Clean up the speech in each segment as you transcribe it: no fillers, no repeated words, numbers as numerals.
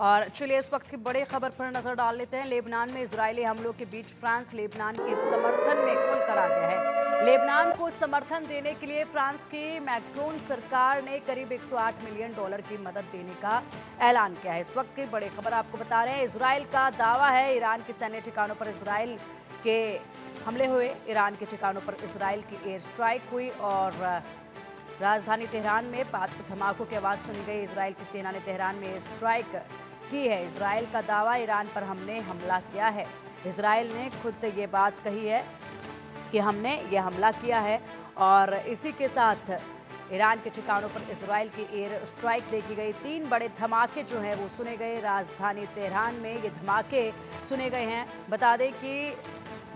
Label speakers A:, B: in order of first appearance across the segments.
A: और चलिए इस वक्त की बड़ी खबर पर नजर डाल लेते हैं। लेबनान में इजरायली हमलों के बीच फ्रांस लेबनान के समर्थन में खुलकर आ गया है। लेबनान को समर्थन देने के लिए फ्रांस की मैक्रोन सरकार ने करीब 108 मिलियन डॉलर की मदद देने का ऐलान किया है। इस वक्त की बड़ी खबर आपको बता रहे हैं। इजरायल का दावा है ईरान के सैन्य ठिकानों पर इजरायल के हमले हुए। ईरान के ठिकानों पर इजरायल की एयर स्ट्राइक हुई और राजधानी तेहरान में 5 धमाकों की आवाज सुनी गई। इजरायल की सेना ने तेहरान में एयर स्ट्राइक की है। इजरायल का दावा ईरान पर हमने हमला किया है। इजरायल ने खुद ये बात कही है कि हमने ये हमला किया है और इसी के साथ ईरान के ठिकानों पर इजरायल की एयर स्ट्राइक देखी गई। 3 बड़े धमाके जो हैं वो सुने गए। राजधानी तेहरान में ये धमाके सुने गए हैं। बता दें कि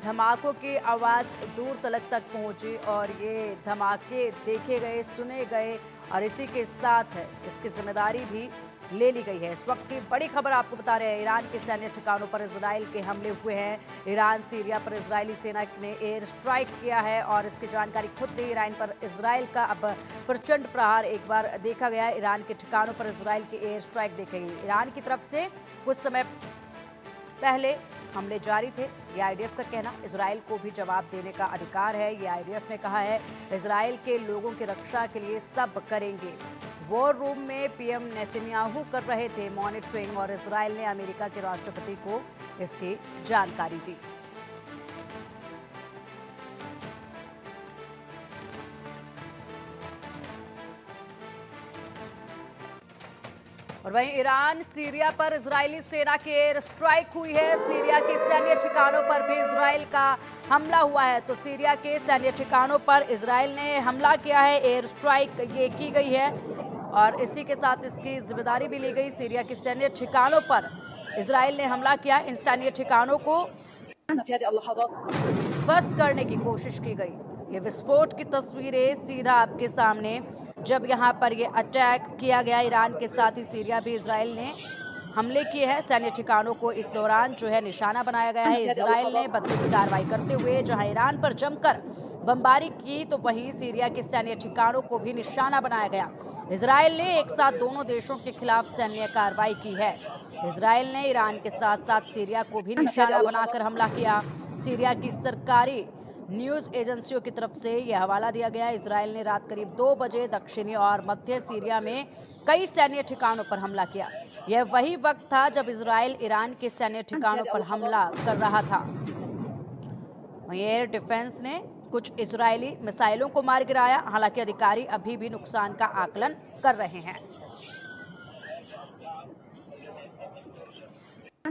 A: धमाकों की आवाज़ दूर तक पहुंची और ये धमाके देखे गए, सुने गए और इसी के साथ इसकी जिम्मेदारी भी ले ली गई है। इस वक्त की बड़ी खबर आपको बता रहे हैं। ईरान के सैन्य ठिकानों पर इजराइल के हमले हुए हैं। ईरान सीरिया पर इजरायली सेना ने एयर स्ट्राइक किया है और इसकी जानकारी खुद दी। ईरान पर इजराइल का अब प्रचंड प्रहार एक बार देखा गया है। ईरान के ठिकानों पर इजराइल की एयर स्ट्राइक देखी गई। ईरान की तरफ से कुछ समय पहले हमले जारी थे। ये आईडीएफ का कहना। इजराइल को भी जवाब देने का अधिकार है, ये आईडीएफ ने कहा है। इजराइल के लोगों की रक्षा के लिए सब करेंगे। वॉर रूम में पीएम नेतन्याहू कर रहे थे मॉनिटरिंग और इजराइल ने अमेरिका के राष्ट्रपति को इसकी जानकारी दी। और वहीं ईरान सीरिया पर इजरायली सेना की एयर स्ट्राइक हुई है। सीरिया के सैन्य ठिकानों पर भी इजराइल का हमला हुआ है। तो सीरिया के सैन्य ठिकानों पर इजराइल ने हमला किया है, एयर स्ट्राइक ये की गई है और इसी के साथ इसकी जिम्मेदारी भी ली गई। सीरिया के सैन्य ठिकानों पर इजराइल ने हमला किया। इन सैन्य ठिकानों को ध्वस्त करने की कोशिश की गई। ये विस्फोट की तस्वीरें सीधा आपके सामने, जब यहाँ पर ये अटैक किया गया ईरान के साथ ही सीरिया भी इजराइल ने हमले किए हैं। सैन्य ठिकानों को इस दौरान जो है निशाना बनाया गया है। इजराइल ने बदले की कार्रवाई करते हुए जहां ईरान पर जमकर बमबारी की तो वहीं सीरिया के सैन्य ठिकानों को भी निशाना बनाया गया। इजराइल ने एक साथ दोनों देशों के खिलाफ सैन्य कार्रवाई की है। इजराइल ने ईरान के साथ साथ सीरिया को भी निशाना बनाकर हमला किया। सीरिया की सरकारी न्यूज एजेंसियों की तरफ से यह हवाला दिया गया। इजराइल ने रात करीब 2 बजे दक्षिणी और मध्य सीरिया में कई सैन्य ठिकानों पर हमला किया। यह वही वक्त था जब इजराइल ईरान के सैन्य ठिकानों पर हमला कर रहा था। वहीं एयर डिफेंस ने कुछ इजरायली मिसाइलों को मार गिराया। हालांकि अधिकारी अभी भी नुकसान का आकलन कर रहे हैं।